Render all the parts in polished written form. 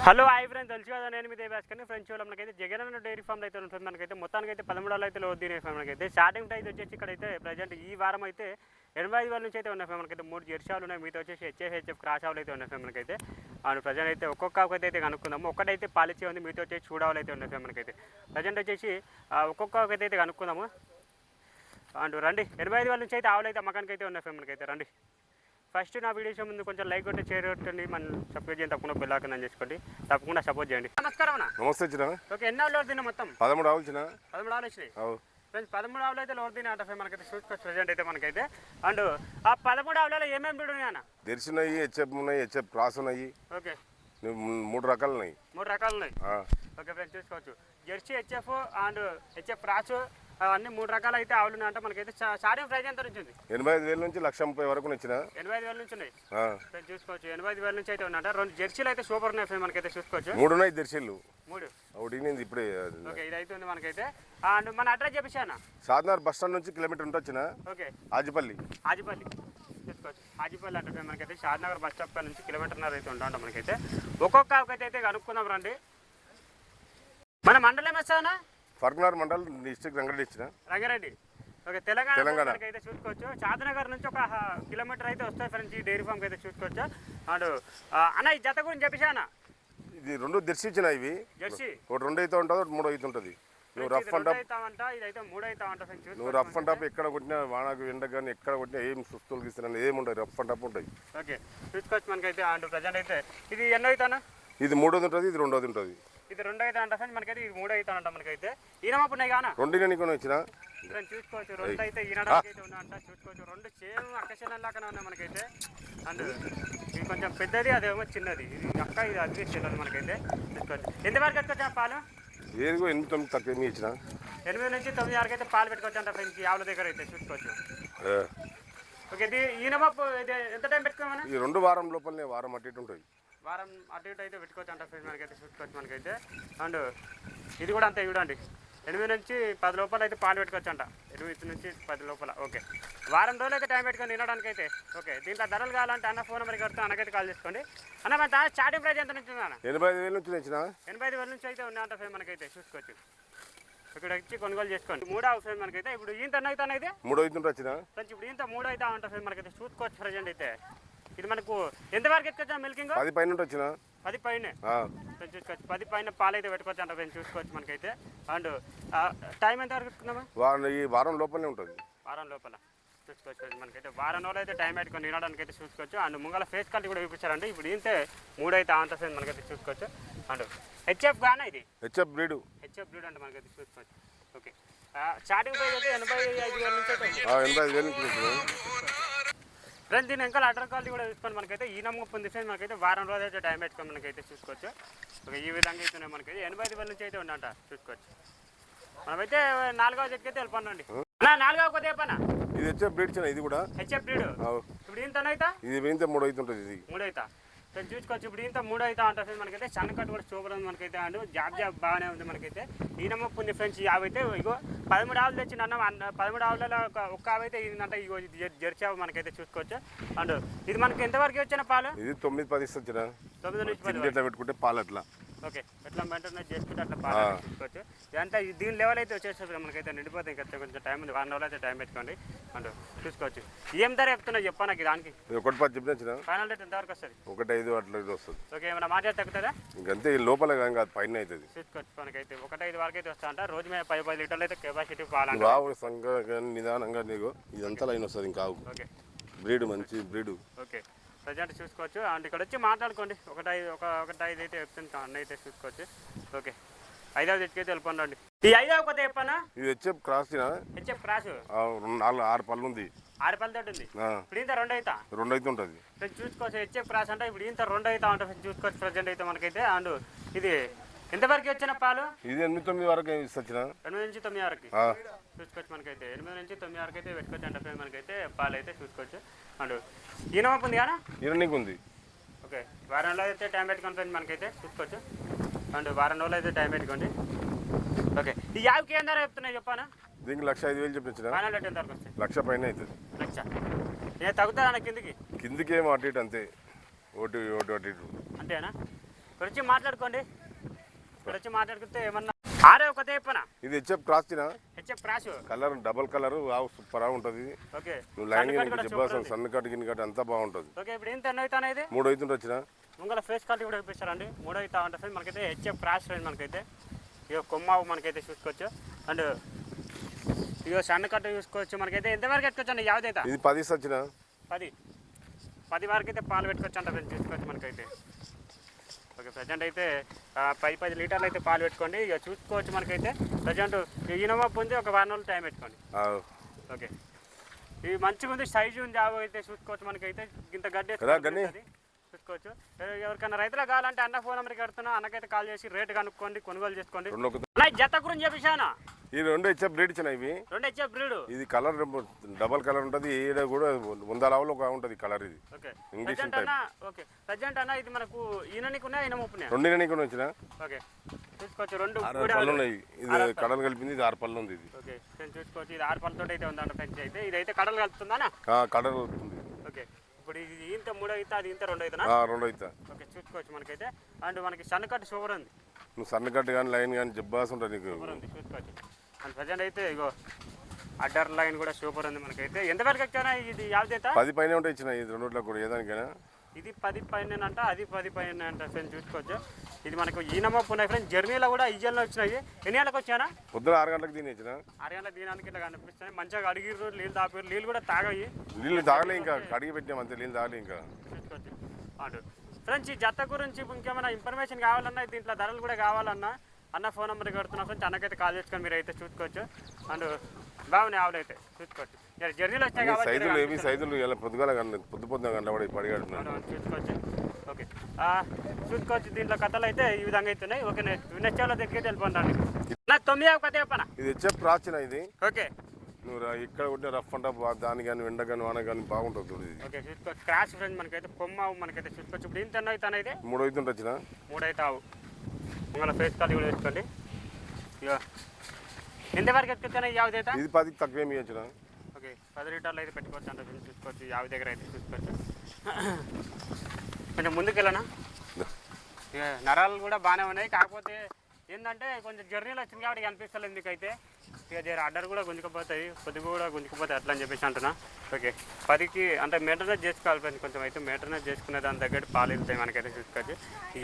Hello hi friends, తెలుసు కదా నేను మీ దేవాస్కర్ని. ఫ్రెండ్స్ చూడాలి మనకైతే జగనన్న డైరీ ఫామ్లో అయితే ఉంటుంది. మనకైతే మొత్తానికి అయితే 13 అయితే లోడ్ డైరీ ఫామ్ మనకైతే స్టార్టింగ్ ప్రైస్ వచ్చేసి ఇక్కడైతే ప్రజెంట్ ఈ వారం అయితే 85,000 నుంచి అయితే ఉన్నాయి. మనకైతే 3 జెర్సీలు ఉన్నాయి, మీతో వచ్చేసి హెచ్ఎఫ్ క్రాస్ ఆవులు అయితే ఉన్నాయి మనకైతే. అండ్ ప్రజెంట్ అయితే ఒక్కొక్క ఆవుకైతే అయితే కనుక్కుందాము. ఒకటైతే పాలిచ్చే ఉంది, మీతో వచ్చేసి చూడావులు అయితే ఉన్నాయి మనకైతే. ప్రజెంట్ వచ్చేసి ఒక్కొక్క ఆవుకైతే అయితే కనుక్కుందాము. అండ్ రండి, 85,000 నుంచి అయితే ఆవులు అయితే అమ్మకానికి అయితే ఉన్నాయి మనకైతే. రండి, ఫస్ట్ నా వీడియోస్ ముందు కొంచెం లైక్ కొట్టి షేర్ కొట్టండి, మన సపోర్ట్ చేయండి, తప్పకుండా బెల్ ఐకాన్ చేసుకోండి, తప్పకుండా సపోర్ట్ చేయండి. నమస్కారం అన్న. నమస్తే చిన్న. ఓకే, ఎన్ని ఆవులు తిన్నా మొత్తం? 13 ఆవులు చిన్న. 13 ఆవులు వచ్చినాయి ఫ్రెండ్స్. 13 ఆవులు అయితే లోడ్ తిన్నా అంటే మనకైతే చూసుకోవచ్చు ప్రజెంట్ అయితే మనకైతే. అండ్ ఆ 13 ఆవులలో ఏమేమి బ్రీడ్ ఉన్నాయి అన్న? జెర్సీ ఉన్నాయి, హెచ్ఎఫ్ ఉన్నాయి, హెచ్ఎఫ్ క్రాస్ ఉన్నాయి. ఓకే, 3 రకాలు ఉన్నాయి. 3 రకాలు ఉన్నాయి. ఓకే ఫ్రెండ్స్, చూసుకోవచ్చు Jersey, HF and HF cross అన్ని 3 రకాలు అయితే ఆవులు ఉన్నాయంట మనకైతే. స్టార్టింగ్ ప్రైస్ ఎంత నుంచి ఉంది? 85,000 నుంచి 1,30,000 వరకు నచ్చిన. 85,000 నుంచి ఉన్నాయి చూసుకోవచ్చు. 85,000 నుంచి అయితే ఉన్నాయంట. 2 జెర్సీలు అయితే సూపర్ ఉన్నాయి మనకైతే చూసుకోవచ్చు. 3 ఉన్నాయి జెర్సీలు. 3 ఒకటి నేను ఇప్పుడే. ఓకే, ఇది అయితే ఉంది మనకైతే. అండ్ మన అడ్రస్ చెప్పేసానా? సాధనగర్ బస్ స్టాండ్ నుంచి కిలోమీటర్ ఉంటుంది. ఓకే, ఆజిపల్లి చూసుకోవచ్చు. ఆజిపల్లి అంటే మనకైతే షాద్నగర్ బస్ స్టాప్ నుంచి కిలోమీటర్న్నర అయితే ఉంటాం మనకైతే. ఒక్కొక్క అయితే కనుక్కుందాం రండి. మన మండలం వేస్తానా? ఫర్గ్నర్ మండల్, డిస్ట్రిక్ట్ రంగారెడ్డి. ఓకే, తెలంగాణ అయితే చూసుకోవచ్చు. షాద్నగర్ నుంచి 1 కిలోమీటర్ అయితే వస్తాయి ఫ్రెండ్స్ ఈ డైరీ ఫామ్కి అయితే చూసుకోవచ్చు. అండ్ అన్న ఈ జత గురించి చెప్పేసానా? ఇది 2 జెర్సీ ఇచ్చిన. ఇవి జెర్సీ ఒకటి 2 అయితే ఉంటుంది, ఒకటి 3 అయితే ఉంటుంది. నువ్వు రఫ్ అండ్ టఫ్, ఇదైతే 3 అవుతామంట ఫ్రెండ్స్. నువ్వు రఫ్ అండ్ టఫ్ ఎక్కడ కొట్టినా, వానకు ఎండ కానీ ఎక్కడ కొట్టినా ఏం సుస్తులు గీస్తున్నాను ఏముంటాయి, రఫ్ అండ్ టఫ్ ఉంటాయి. ఓకే, చూసుకోవచ్చు మనకైతే. అండ్ ప్రజెంట్ అయితే ఇది ఎన్నో అవుతానా? ఇది 3వ ఉంటుంది, ఇది 2వ ఉంటుంది. ఇది 2 అవుతా అంట ఫ్రెండ్స్ మనకైతే. ఇది 3 అవుతా అంట మనకైతే. ఈనమాపు ఉన్నాయి కానీ 2 నీకు వచ్చిన చూసుకోవచ్చు. 2 అయితే ఈనడానికి అయితే ఉన్నాయంట చూసుకోవచ్చు. 2 సేమ్ అక్కశనం లాగానే ఉన్నాయి మనకైతే. అండ్ ఇది కొంచెం పెద్దది, అదేమో చిన్నది. ఇది అక్క, ఇది అది చిన్నది మనకైతే చూసుకోవచ్చు. ఎంతవరకు పెట్టుకోవచ్చు ఆ పాలు? ఏదిగో 8-9 తక్కువ మీ ఇచ్చిన. 8 నుంచి 9 వరకు అయితే పాలు పెట్టుకోవచ్చు అంట ఫ్రెండ్స్ ఈ ఆవుల దగ్గర అయితే చూసుకోవచ్చు. ఓకే, ఇది ఈనమాపు ఇది ఎంత టైం పెట్టుకోమన్నా? ఈ 2 వారం లోపలనే, వారం అటు ఇటు ఉంటుంది. వారం అటు ఇటు అయితే పెట్టుకోవచ్చు అంట ఫ్రెండ్స్ మనకైతే చూసుకోవచ్చు మనకైతే. అండ్ ఇది కూడా అంతే చూడండి, 8 నుంచి 10 లోపల అయితే పాలు పెట్టుకోవచ్చు అంట. 8 నుంచి 10 లోపల. ఓకే, వారం రోజులు అయితే టైం పెట్టుకొని తినడానికి అయితే. ఓకే, దీంట్లో ధరలు కావాలంటే అన్న ఫోన్ నెంబర్కి వస్తే అన్నకైతే కాల్ చేసుకోండి. అన్న మన స్టార్టింగ్ ప్రైస్ ఎంత నుంచి ఉందా? 85,000 నుంచి తెచ్చిన. 85,000 నుంచి అయితే ఉన్నాయంట ఫ్రెండ్ మనకైతే చూసుకోవచ్చు. ఇక్కడ వచ్చి కొనుగోలు చేసుకోండి. 3 అవుతుంది మనకైతే. ఇప్పుడు ఈంత అవుతాను అయితే 3 అవుతుంటే వచ్చిన ఫ్రెండ్స్. ఇప్పుడు ఇంత 3 అవుతా ఉంటుంది ఫ్రెండ్ మనకైతే చూసుకోవచ్చు ప్రజెంట్ అయితే. ఇది మనకు ఎంతవరకు ఎత్తుకొచ్చా మిల్కింగ్? 10 పైన వచ్చిన. 10 పైన చూసుకోవచ్చు. 10 పైన పాలు అయితే పెట్టుకోవచ్చు అంట ఫ్రెండ్స్ చూసుకోవచ్చు మనకైతే. అండ్ టైం ఎంత వరకు పెట్టుకున్నామా? ఈ వారం లోపలనే ఉంటుంది. వారం లోపల చూసుకోవచ్చు మనకైతే. వారం రోజులు అయితే టైం పెట్టుకొని తినడానికి అయితే చూసుకోవచ్చు. అండ్ ముంగల ఫేస్ క్వాలిటీ కూడా చూపించారండి. ఇప్పుడు ఇంతే 3 అయితే అంత ఫ్రెండ్ మనకైతే చూసుకోవచ్చు. అండ్ హెచ్ఎఫ్ గానే, ఇది హెచ్ఎఫ్ బ్రీడ్ అంటే మనకైతే చూసుకోవచ్చు. ఓకే, స్టార్టింగ్ ప్రైస్ అయితే 85,000 నుంచి అయితే 85,000 నుంచి. ఫ్రెండ్స్ దీని ఇంకా అటర్ క్వాలిటీ కూడా చూసుకొని మనకైతే ఈ నమ్మకం ఉంది ఫ్రెండ్స్ మనకైతే. వారం రోజులు అయితే టైం పెట్టుకొని మనకైతే చూసుకోవచ్చు. ఓకే, ఈ విధంగా అయితే మనకైతే 85,000 నుంచి అయితే ఉందంట చూసుకోవచ్చు. మనమైతే 4వ జట్కి అయితే వెళ్ళిపోండి. 4వ కొద్ది చెప్పనా? ఇది హెచ్ఎఫ్ బ్రీడ్ చిన్న. ఇది కూడా హెచ్ఎఫ్ బ్రీడ్. ఇప్పుడు ఇంత అవుతా? ఇది 3 అవుతుంటుంది. ఇది 3 అవుతా ఫ్రెండ్స్ చూసుకోవచ్చు. ఇప్పుడు ఇంత 3 అవుతా ఉంటుంది ఫ్రెండ్స్ మనకైతే. సన్నకట్టు కూడా సూపర్ ఉంది మనకైతే. అండ్ జాబ్ బాగానే ఉంది మనకైతే. ఈ నమ్మకం ఉంది ఫ్రెండ్స్. ఈ ఆవు అయితే ఇగో 13 ఆవులు తెచ్చింది అన్న. 13 ఆవులలో ఒక్క ఆవు అయితే ఇదంట. ఇగో ఇది జెర్సీ ఆవు మనకైతే చూసుకోవచ్చు. అండ్ ఇది మనకి ఎంతవరకు వచ్చిన పాలు? ఇది 9-10 ఇస్తుంది. 9 నుంచి 10 ఎట్లా పెట్టుకుంటే పాలు అట్లా. ఓకే, ఎట్లా మెయింటైన్ చేసుకుంటే అట్లా పాలు చూసుకోవచ్చు. ఇదంతా దీని లెవెల్ అయితే వచ్చేస్తుంది మనకైతే. నిండిపోతుంది ఇంకా కొంచెం టైం ఉంది. 1 రోజులు అయితే టైం పెట్టుకోండి. అండ్ చూసుకోవచ్చు. ఏం ధర చెప్తున్నా చెప్పా నాకు దానికి? 1-10 చెప్పిన. ఫైనల్ రేట్ ఎంతవరకు వస్తుంది? 1-5 అట్లా వస్తుంది. ఓకే, ఏమైనా మాట్లాడి తగ్గుతుందా? ఇంకంతే, లోపల కాదు పైన అవుతుంది. చూసుకోవచ్చు మనకైతే. 1-5 వరకు అయితే వస్తా అంట. రోజు మీద 10 లీటర్లు అయితే కెపాసిటీ పాలు. ఆవు సంఘంగా నిదానంగా నీకు ఇదంతా లైన్ వస్తుంది. ఇంకా ఆవు ఓకే, బ్రీడ్ మంచి బ్రీడ్. ఓకే, ప్రజెంట్ చూసుకోవచ్చు. అండ్ ఇక్కడ వచ్చి మాట్లాడుకోండి. 1-5 అయితే చెప్తుంది అన్న అయితే చూసుకోవచ్చు. ఓకే, 5వ జట్కి అయితే వెళ్ళిపోండి. ఈ 5వ కొత్త చెప్పనా? ఇది హెచ్ఎఫ్ క్రాస్. హెచ్ఎఫ్ క్రాస్ 6 పళ్ళు ఉంది. 6 పళ్ళ తోటి ఉంది. ఇప్పుడు ఇంత 2 అవుతా? 2 అయితే ఉంటుంది చూసుకోవచ్చు. హెచ్ఎఫ్ క్రాస్ అంటే ఇప్పుడు ఇంత 2 అవుతా ఉంటుంది చూసుకోవచ్చు ప్రజెంట్ అయితే మనకైతే. అండ్ ఇది ఎంతవరకు వచ్చిన పాలు? ఇది 8-9 వరకు ఇస్తుంది. 8 నుంచి 9 వరకు చూసుకోవచ్చు మనకైతే. 8 నుంచి 9 వరకు అయితే పెట్టుకోవచ్చు అంటే మనకైతే పాలు అయితే చూసుకోవచ్చు. అండ్ ఈనమాపు ఉంది కదా? ఈననీకు ఉంది. ఓకే, వారం రోజులు అయితే టైం పెట్టుకోండి మనకైతే చూసుకోవచ్చు. అండ్ వారం రోజులు అయితే టైం పెట్టుకోండి. ఓకే, ఈ యావుకి ఏం ధర చెప్తున్నాయి చెప్పానా? దీనికి 1,05,000 చెప్పించిన. ఫైనల్ రేట్ ఎంత వరకు వస్తాయి? 1,00,000 పైన అవుతుంది. 1,00,000 నేను తగ్గుతుందా కిందికి? కిందికి ఏమో అటు ఇటు అంతే. ఒకటి అటు ఇటు అంతేనా? ఇక్కడ వచ్చి మాట్లాడుకోండి. ఇక్కడ వచ్చి మాట్లాడుకుంటే ఏమన్నా ఆరే ఒక తేపనా ఇది హెచ్ఎఫ్ క్రాస్ తినా HF crash. Colour double colour super ఉంటుంది. ఓకే నువ్వు లైన్ చెప్పాల్సిన సన్న కట్ గిన్ కట్ అంతా బాగుంటుంది. ఓకే ఇప్పుడు ఎంత ఎన్నో అవుతాను ఇది 3 అవుతుంటే వచ్చిన ముంగల ఫేస్ క్వాలిటీ కూడా చూపిస్తారండి. 3 అవుతా ఉంటుంది ఫ్రెండ్. మనకైతే హెచ్ఎఫ్ క్రాష్ ఫ్రెండ్. మనకైతే ఇక కొమ్మావు మనకైతే చూసుకోవచ్చు. అండ్ ఇక సన్న కట్ట చూసుకోవచ్చు. మనకైతే ఎంతవరకు ఎట్టుకోవచ్చు అండి యావదైతే ఇది 10 వచ్చిన 10 వరకు అయితే పాలు పెట్టుకోవచ్చు అంట ఫ్రెండ్. చూసుకోవచ్చు మనకైతే. ఓకే ప్రజెంట్ అయితే 10 లీటర్లు అయితే పాలు పెట్టుకోండి. ఇక చూసుకోవచ్చు మనకైతే ప్రజెంట్ ఈనమా పొంది ఒక 1 రోజులు టైం పెట్టుకోండి. ఓకే ఇవి మంచిగా ఉంది, సైజు ఉంది. ఆవు అయితే చూసుకోవచ్చు మనకైతే. ఇంత గడ్డి చూసుకోవచ్చు. ఎవరికైనా రైతులకు కావాలంటే అన్న ఫోన్ నెంబర్కి కడుతున్నా. అన్నకైతే కాల్ చేసి రేటు కనుక్కోండి, కొనుగోలు చేసుకోండి. జత గురించి చెప్పేశాను. ఈ 2 హెచ్ఎఫ్ బ్రీడ్ ఇచ్చిన ఇవి 2 హెచ్ఎఫ్ బ్రీడ్. ఇది కలర్ డబల్ కలర్ ఉంటుంది. ఈడ కూడా 100 లావులో ఉంటుంది కలర్. ఇది ఓకే ప్రజెంట్ అన్న. ఓకే ప్రజెంట్ అన్న ఇది మనకు ఈయననికి ఉన్నాయి, ఈయన ముప్పునే 2 ఈయనకి వచ్చిన. ఓకే చూసుకోవచ్చు. 2 పళ్ళు ఉన్నాయి. ఇది కడలు కలిపింది. ఇది 6 పళ్ళు ఉంది. ఇది ఓకే చూసుకోవచ్చు. ఇది 6 పళ్ళతో అయితే ఉందంట ఫ్రెండ్స్. అయితే ఇదైతే కడలు కలుపుతుందా? కడలు కలుపుతుంది. ఓకే ఇప్పుడు ఇది ఇంత 3 అవుతా, అది ఇంత 2 అవుతా. 2 అవుతా. ఓకే చూసుకోవచ్చు మనకైతే. అండ్ మనకి సన్నకట్టు సూపర్ ఉంది. నువ్వు సన్నకట్టు కానీ లైన్ కానీ జబ్బాస్ ఉంటుంది నీకు. సూపర్ ఉంది చూసుకోవచ్చు. అండ్ ప్రజెంట్ అయితే ఇగో అడ్డర్ లైన్ కూడా సూపర్ ఉంది మనకైతే. ఎంత వరకు వచ్చానా ఇది యావదైతే 10 పైన ఉంటాయి ఇచ్చిన. ఇది 2 కూడా ఏదానికైనా ఇది 10 పైన అంట, అది 10 పైన అంట ఫ్రెండ్స్. చూసుకోవచ్చు. ఇది మనకు ఈనమప్పు ఉన్నాయి ఫ్రెండ్స్. జర్నీలో కూడా ఈజన్లో వచ్చినాయి. ఎన్ని గంటలకు వచ్చానా? పొద్దున 6 గంటలకు తిని ఇచ్చిన. 6 గంటలకు తినడానికి ఇట్లా కనిపిస్తున్నాయి. మంచిగా అడిగిర్రు, నీళ్ళు తాపారు. నీళ్ళు కూడా తాగాయి. నీళ్ళు తాగలే, ఇంకా కడిగి పెట్టాం అంతే. నీళ్ళు తాగలే ఇంకా. చూసుకోవచ్చు. అండ్ ఫ్రెండ్స్ ఈ జత గురించి ఇంకేమైనా ఇన్ఫర్మేషన్ కావాలన్నా, దీంట్లో ధరలు కూడా కావాలన్నా అన్న ఫోన్ నెంబర్ కడుతున్నా ఫ్రెండ్స్. అన్నకైతే కాల్ చేసుకొని మీరు అయితే చూసుకోవచ్చు. అండ్ బాగున్నాయి ఆవులు అయితే చూసుకోవచ్చు. జర్నీలో వచ్చాయి కాబట్టి సైజులు ఏమి సైజులు ఇలా పొద్దుగాల పొద్దున గంట పడిగాడుతున్నాను చూసుకోవచ్చు. ఓకే చూసుకోవచ్చు. దీంట్లో కథలు అయితే ఈ విధంగా అవుతున్నాయి. ఓకే వినచ్చాలో దగ్గరికి వెళ్ళిపోండి. నాకు 9వ కథ చెప్పనా? ఇది హెచ్ఎఫ్ రాచిన. ఇది ఓకే నువ్వు ఇక్కడ ఉంటే రఫ్ అంట దాని కానీ ఎండ కానీ వాన కానీ బాగుంటుంది చూడు. ఇది ఓకే చూసుకోవచ్చు. క్రాష్ ఫ్రెండ్స్ మనకైతే కొమ్మావు మనకైతే చూసుకోవచ్చు. ఇప్పుడు ఇంత అవుతాను అయితే 3 అవుతుంటే వచ్చిన. 3 అయితే ఆవు మిమ్మల్ని ఫేస్ కాల్ కూడా వేసుకోండి. ఇక ఎంతవరకు ఎత్తుకొచ్చాను ఈ యావ అయితే? ఇది 10కి తక్కువ ఏమి ఇచ్చిన. ఓకే 10 లీటర్లు అయితే పెట్టుకోవచ్చు అంటే చూసుకోవచ్చు. యావ దగ్గర అయితే చూసుకోవచ్చు. కొంచెం ముందుకు వెళ్ళనా? ఇక నరాలు కూడా బాగానే ఉన్నాయి. కాకపోతే ఏంటంటే కొంచెం జర్నీలో వచ్చింది కాబట్టి కనిపిస్తలేదు మీకైతే. ఇక అడ్డర్ కూడా గుంజుకుపోతాయి, పొద్దుగు కూడా గుంజుకుపోతాయి అట్లా అని చెప్పేసి అంటున్నా. ఓకే 10కి అంటే మెయింటెనెన్స్ చేసుకోవాలి కొంచెం. అయితే మెయింటెనెన్స్ చేసుకునే దాని దగ్గర పాలు వెళ్తాయి మనకైతే చూసుకోవచ్చు.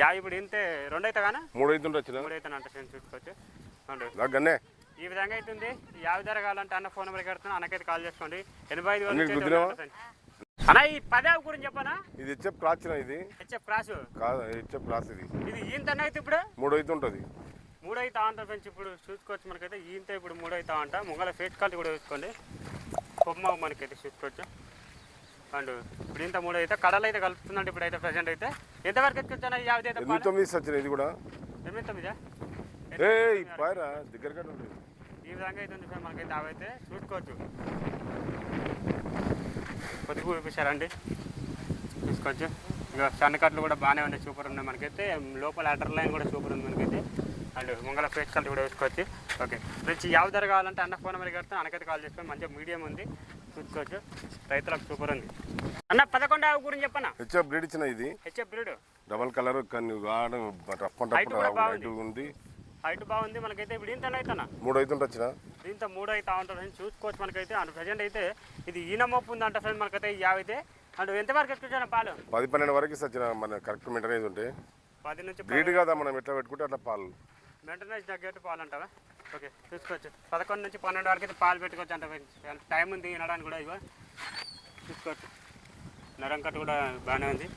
యా ఇప్పుడు ఇంతే 2 అయితే కానీ 3 అవుతుంటే వచ్చిన. 3 అయితే అంటే చూసుకోవచ్చు. గన్నే ఈ విధంగా అవుతుంది. యావ ధర కావాలంటే అన్న ఫోన్ నెంబర్ కడుతున్నా. అన్నకైతే కాల్ చేసుకోండి. 85 అన్న ఈ 10 గురించి చెప్పనా? ఇది హెచ్ఎఫ్ క్రాస్. ఇది హెచ్ఎఫ్ క్రాస్ కాదు, హెచ్ఎఫ్ క్రాస్. ఇది ఈంత అయితే ఇప్పుడు 3 అవుతుంటుంది. 3 అవుతా అంట ఫ్రెండ్స్. ఇప్పుడు చూసుకోవచ్చు మనకైతే ఈంత ఇప్పుడు 3 అవుతా అంట. ముంగల ఫేస్ క్వాలిటీ కూడా చూసుకోండి. కొమ్మ మనకైతే చూసుకోవచ్చు. అండ్ ఇప్పుడు ఇంత 3 అయితే కడలు అయితే కలుపుతుందండి. ఇప్పుడు అయితే ప్రజెంట్ అయితే ఎంతవరకు ఎత్తుకొచ్చాను యావ అయితే? 9 వచ్చిన. ఇది కూడా 9 దగ్గర ఈ విధంగా అయితే ఉంది మనకైతే. అవైతే చూసుకోవచ్చు. పొదుపు చూపించారండి చూసుకోవచ్చు. ఇక సన్నకట్లు కూడా బాగానే ఉన్నాయి, సూపర్ ఉన్నాయి మనకైతే. లోపల అటర్ లైన్ కూడా సూపర్ ఉంది మనకైతే. అండ్ ముంగల ఫేస్ కట్ కూడా వేసుకోవచ్చు. ఓకే ఫ్రెండ్స్ యావ ధర కావాలంటే అన్న ఫోన్ నెంబర్ కడితే అన్నకైతే కాల్ చేసుకొని. మంచిగా మీడియం ఉంది చూసుకోవచ్చు. రైతులకు సూపర్ ఉంది. అన్న 11 ఆవు గురించి చెప్పనా? హెచ్ఎఫ్ బ్రీడ్ ఇచ్చిన. ఇది HF breed double colour rough ఉంది. హైట్ బాగుంది మనకైతే. ఇప్పుడు ఇంత అవుతానా 3 అవుతుంటే వచ్చిన. ఇంత 3 అవుతా ఉంటుంది చూసుకోవచ్చు మనకైతే. అండ్ ప్రజెంట్ అయితే ఇది ఈనమప్పు ఉందంట ఫ్రెండ్ మనకైతే ఈ యావ అయితే. అండ్ ఎంతవరకు ఎత్తుకొచ్చాను పాలు? 10-12 వరకు వచ్చిన. మన కరెక్ట్ మెయింటెనెన్స్ ఉంటే 10 నుంచి బ్రీడ్ కదా మనం ఎట్లా పెట్టుకుంటే అట్లా పాలు మెయింటెనెన్స్ తగ్గట్టు పాలు అంటావా? ఓకే చూసుకోవచ్చు. 11 నుంచి 12 వరకు అయితే పాలు పెట్టుకోవచ్చు అంట ఫ్రెండ్స్. టైం ఉంది వినడానికి కూడా. ఇగో చూసుకోవచ్చు. నరం కట్టు కూడా బాగానే ఉంది.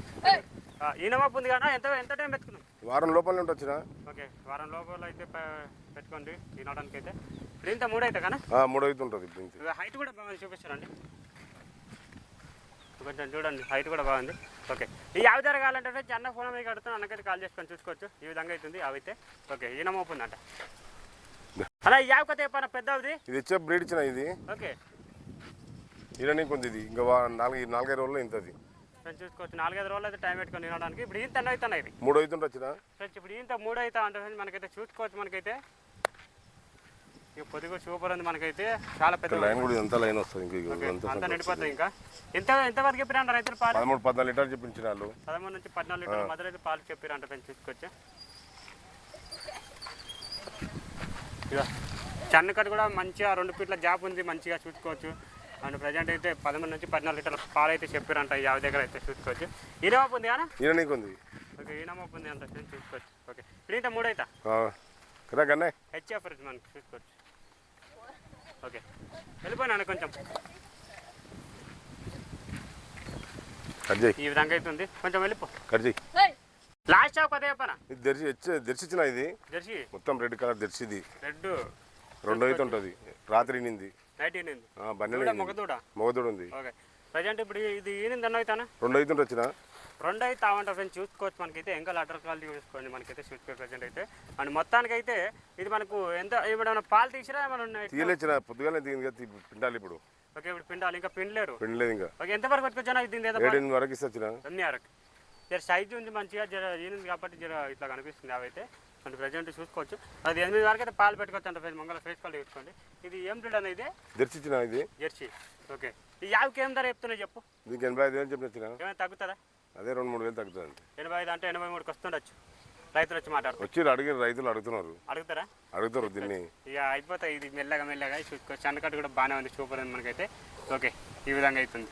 ఈనమప్పు ఉంది కదా. ఎంత టైం పెట్టుకున్నాం? వారం లోపలనే ఉంటుంది. ఓకే వారం లోపల అయితే పెట్టుకోండి తినడానికి అయితే. ఇప్పుడు ఇంత 3 అయితే కానీ 3 అవుతుంటుంది. హైట్ కూడా బాగుంది చూపిస్తారండి. కొంచెం చూడండి హైట్ కూడా బాగుంది. ఓకే ఈ యావ ధర కావాలంటే అన్న ఫోన్ మీద కడుతున్నా. అన్నకైతే కాల్ చేసుకొని చూసుకోవచ్చు. ఈ విధంగా అవుతుంది అవైతే. ఓకే ఈనమప్పు ఉందంట అలా. ఈ యావ కథ చెప్పాను పెద్దది. ఇది హెచ్ఎఫ్ బ్రీడ్ ఇచ్చిన. ఇది ఓకే ఇలా కొంది. ఇది ఇంకా 4-5 రోజుల్లో ఇంతది చూసుకోవచ్చు. 4-5 రోజులు అయితే టైం పెట్టుకొని తినడానికి. ఇప్పుడు ఇంత అవుతున్నాయి. ఇది 3 అవుతుంటే వచ్చిన. ఫ్రెండ్స్ ఇప్పుడు ఇంత 3 అవుతా అంటే మనకైతే చూసుకోవచ్చు. మనకైతే ఇక పొద్దు కూడా సూపర్ ఉంది మనకైతే చాలా పెద్ద లైన్ కూడా ఎంత లైన్ వస్తుంది అంతా నిండిపోతుంది. ఇంకా ఎంత ఎంతవరకు చెప్పిరంట రైతులు పాలు? 13-14 లీటర్లు చెప్పించిన వాళ్ళు. 13 నుంచి 14 లీటర్ల మధ్య అయితే పాలు చెప్పారంట ఫ్రెండ్స్. చూసుకోవచ్చు ఇక చెన్నకట్టు కూడా మంచిగా 2 ఫీట్ల జాబ్ ఉంది, మంచిగా చూసుకోవచ్చు. అండ్ ప్రజెంట్ అయితే 13 నుంచి 14 లీటర్ల పాలు అయితే చెప్పారంట ఈ ఆవు దగ్గర అయితే చూసుకోవచ్చు. ఈనమప్పు ఉంది కానీ ఈయనకి ఉంది. ఓకే ఈనమప్పు ఉంది అంట ఫ్రెండ్స్ చూసుకోవచ్చు. ఓకే ఇది 3 అవుతా కదా కన్నా హెచ్ఎఫ్ మనకి చూసుకోవచ్చు. ఓకే వెళ్ళిపోయినా కొంచెం కట్ చేయి. ఈ విధంగా అయితే ఉంది, కొంచెం వెళ్ళిపో. కట్ చేయి. లాస్ట్ షాప్ అదే చెప్పనా? ఇది దర్శించిన ఇది జెర్సీ మొత్తం రెడ్ కలర్ జెర్సీది. రెడ్ 2 అయితే ఉంటుంది. రాత్రి నింది నైట్ ఈనింది. బండి మొగదూడ మొగదూడు ఉంది. ఓకే ప్రజెంట్ ఇప్పుడు ఇది ఈనింది అన్న అవుతానా? 2 అయితే వచ్చిన 2 అయితే అవంట ఫ్రెండ్స్ చూసుకోవచ్చు. మనకైతే ఇంకా లటర్ క్వాలిటీ చూసుకోండి మనకైతే చూసుకోవచ్చు ప్రజెంట్ అయితే. అండ్ మొత్తానికి అయితే ఇది మనకు ఎంత ఏమైనా పాలు తీసిరా ఏమైనా తీయలేచిన పొద్దుగానే పిండాలి ఇప్పుడు. ఓకే ఇప్పుడు పిండాలి, ఇంకా పిండలేరు. పిండలేదు ఇంకా. ఓకే ఎంతవరకు పట్టుకొచ్చాను ఇది? 7-8 వరకు ఇస్తాను. 8 వరకు జర సైజు ఉంది మంచిగా, జర ఈనింది కాబట్టి జర ఇట్లా కనిపిస్తుంది అవైతే. అంటే ప్రజెంట్ చూసుకోవచ్చు. అది 8 వరకు అయితే పాలు పెట్టుకోవచ్చు అంట ఫ్రెండ్స్. మంగళ ఫేస్ క్వాలిటీ చూసుకోండి. ఇది ఏం బ్రీడ్ అనేది? దర్శించిన ఇది జెర్సీ. ఓకే ఈ యావుకి ఏం ధర చెప్తున్నాయి చెప్పు? దీనికి 85 అని చెప్పిన ఏమైనా తగ్గుతుందా? అదే 2-3 వేలు తగ్గుతుంది అంతే. 85 అంటే 83కి వస్తుండొచ్చు. రైతులు వచ్చి మాట్లాడుతారు. వచ్చి అడిగిన రైతులు అడుగుతున్నారు. అడుగుతారు దీన్ని. ఇక అయిపోతాయి ఇది మెల్లగా చూసుకోవచ్చు. అన్నకట్టు కూడా బాగానే ఉంది, సూపర్ ఉంది మనకైతే. ఓకే ఈ విధంగా అవుతుంది.